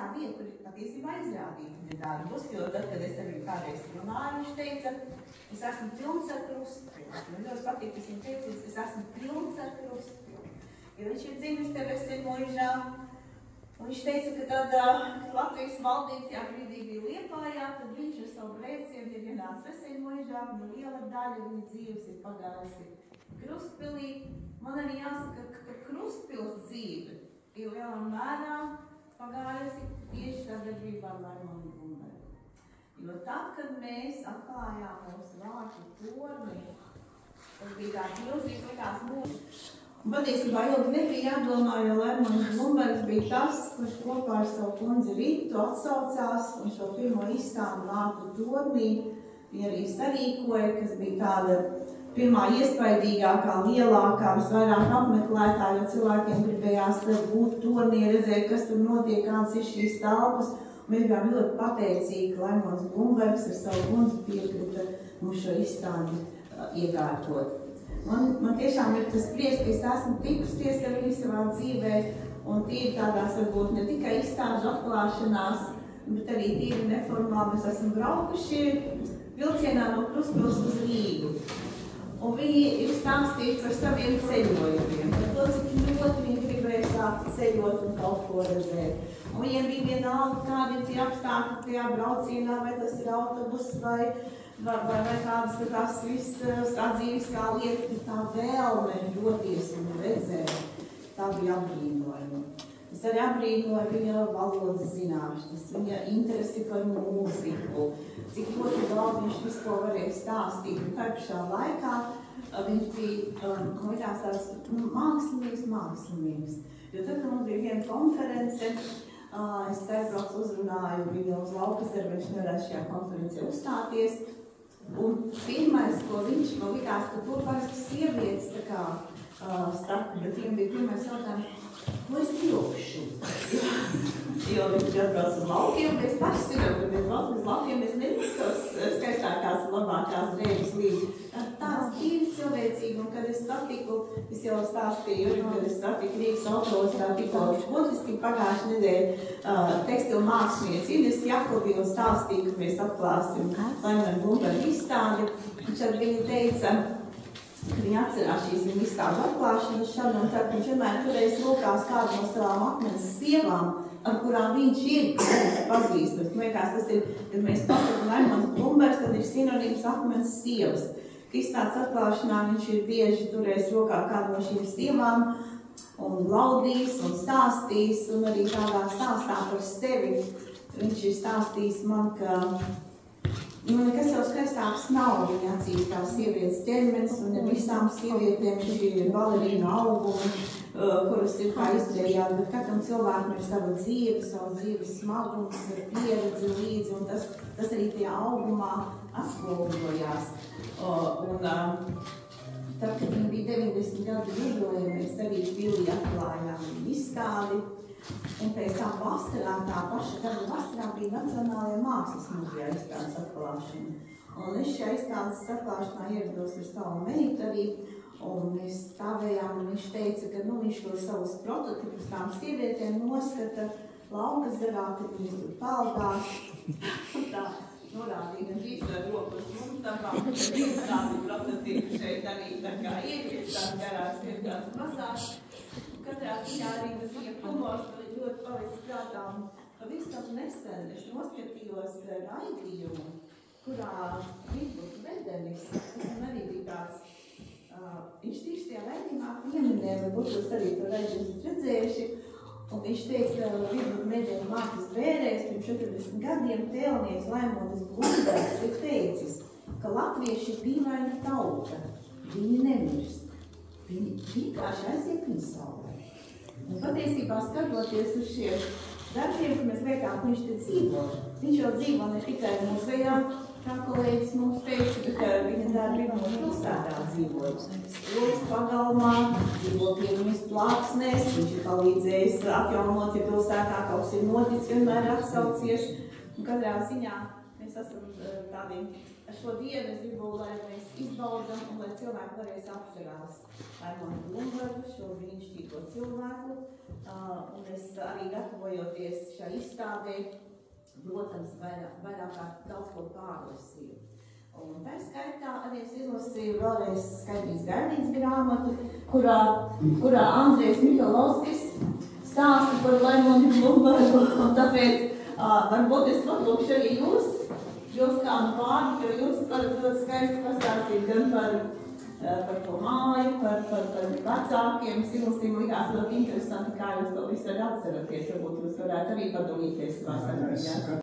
īstā vieta, kur patiesībā izrādīta viņa darbus, jo tad, kad es arī kādreiz runāju, viņš teica, es esmu pilns ar krustpilnu. Man ļoti patīk, kas viņa teica, es esmu pilns ar krustpilnu. Ja viņš ir dzimis te Veseļmuižā, un viņš teica, ka tad Latvijas valdība tajā brīdī bija Liepājā, tad viņš ar savu brēcienu ir ienācis Veseļmuižā, viņa liela daļa viņa dzīves ir pagājusi Krustpilī. Man arī jāsaka, ka Krustpils dzīve ir lielā mērā pagājusi tieši sadarbībā ar Laimonu Blumbergu. Jo tad, kad mēs atklājām mūsu vārtu torni, tas bija tāds milzīgs likās mūžs. Un patiesībā ilgi nebija jādomā, jo Laimons Blumbergs bija tas, kurš kopā ar savu kundzi Ritu atsaucās un šo pirmo izstādi vārtu tornī viņa arī sarīkoja, kas bija tāda pirmā iespaidīgākā, lielākā, visvairāk apmeklētā, jo cilvēkiem gribējās būt tornī, redzēt, kas tur notiek, kāds ir šīs telpas. Un mēs bijām ļoti pateicīgi, ka Laimons Blumbergs ar savu kundzi piekrita mums šo izstādi iekārtot. Man tiešām ir tas prieks, ka es esmu tikusies ar viņu savā dzīvē, un tīri tādās varbūt ne tikai izstāžu atklāšanās, bet arī tīri neformāli mēs esam braukuši vilcienā no Krustpils uz Rīgu. Un viņi ir stāstījuši par saviem ceļojumiem, par to, cik ļoti viņi gribēja sākt ceļot un kaut ko redzēt. Un viņiem bija vienalga, kādi ir tie apstākļi tajā braucienā, vai tas ir autobus, vai kādas ir tās visas sadzīviskā lieta, bet tā vēlme doties un redzēt, tā bija apbrīnojama. Es arī apbrīnoju viņa valodas zināšanas, viņa interesi par mūziku, cik ļoti daudz viņš visko varēja stāstīt. Un tā pašā laikā viņš bija tāds mākslinieks. Jo tad, kad mums bija viena konference, es aizbraucu uzrunāju viņu uz Laukazeri, viņš nevarētu šajā konferencē uzstāties. Un pirmais, ko viņš man likās, ka tur parasti sievietes tā kā starp, bet viņam bija pirmais jautājums, ko es tilpšu? Jo viņš atbrauc uz laukiem, mēs paši zinām, ka mēs braucam uz laukiem, mēs nevis skaistākās un labākās drēbes līdzi. Tāds tīri cilvēcīgi, un kad es satiku, es jau stāstīju, kad es satiku Rīgas autoostā tikko būtiski pagājušajā nedēļā tekstilu mākslinieci Ines Jakobi un stāstīja, ka mēs atklāsim Laimonu Blumbergu izstādi. Un tad viņa teica, ka viņa atcerās šīs viņa izstāžu atklāšanas šad un tad viņš vienmēr turēs rokās kādu no savām akmens sievām, ar kurām viņš ir pazīstams. Man liekas, tas ir, kad mēs pasakam Laimons Blumbergs, tad ir sinonīms akmens sievas. Izstādes atklāšanā viņš ir bieži turējis rokā kādu no šīm sievām un laudīs un stāstīs, un arī tādā stāstā par sevi. Viņš ir stāstījis man, ka nekas jau skaistāks nav viņa acīs kā sievietes ķermenis, un ar visām sievietēm šī ir balerīnu augumi, kuras ir kā izdzējāt, bet katram cilvēkam ir sava dzīve, savu dzīves smagums, pieredzi līdzi, un tas arī tajā augumā atspoguļojās. Tad, kad viņa bija 90 gadu jubileja, mēs arī Pilī atklājām izstādi, un pēc tam vasarā, tā paša gada vasarā bija Nacionālajā mākslas muzejā izstādes atklāšana. Un es šajā izstādes atklāšanā ierados ar savu meitu arī, un mēs stāvējām, un viņš teica, ka viņš to savus prototipus tām sievietēm noskata Laukazerā, kad viņas tur paldās. Tā norādīja, ka drīz ar roku uz mums dabām, ka tādi prototipi šeit arī tā kā ir tās garās, ir tās mazās. Katrā ziņā arī tas viņa humors ļoti palicis prātā. Pavisam nesen es noskatījos raidījumu, kurā Vidvuds Medenis, un arī bija tāds, viņš tieši tajā raidījumā pieminēja, varbūt jūs arī to raidījumu redzējuši, un viņš teica, ka Vidvuds Medenis mākslas bērēs pirms 40 gadiem tēlnieks Laimonis Blumbergs ir teicis, ka latvieši ir dīvaina tauta, viņi nemirst, viņi vienkārši aiziet pasaulē. Un patiesībā skatoties uz šiem darbiem, ka mēs liekām, ka viņš te dzīvo. Viņš jau dzīvo ne tikai muzejā, kā kolēģis mums teica, bet viņa darbi mūsu pilsētā dzīvo. Skolas pagalmā, dzīvo pie viņas plāksnēs, viņš ir palīdzējis atjaunot, ja pilsētā kaut kas ir noticis, vienmēr atsaucies. Un katrā ziņā mēs esam tādi šo dienu es gribu, lai mēs izbaudam un lai cilvēki varēs atcerās Raimonu Blumbergu, šo brīnišķīgo cilvēku. Un es arī gatavojoties šai izstādē, protams, vairāk kā daudz ko pārlasīju. Un tā skaitā arī es izlasīju vēlreiz Skaidrības Gaidītes grāmatu, kurā Andrejs Mihailovskis stāsta par Raimonu Blumbergu, un tāpēc varbūt es patlūkšu arī jūs kādu vārdu, jo jūs varat ļoti skaisti pastāstīt gan par to māju, par vecākiem. Silastīm likās ļoti interesanti, kā jūs to visu arī atceraties. Varbūt jūs varētu arī padalīties savā starpībā.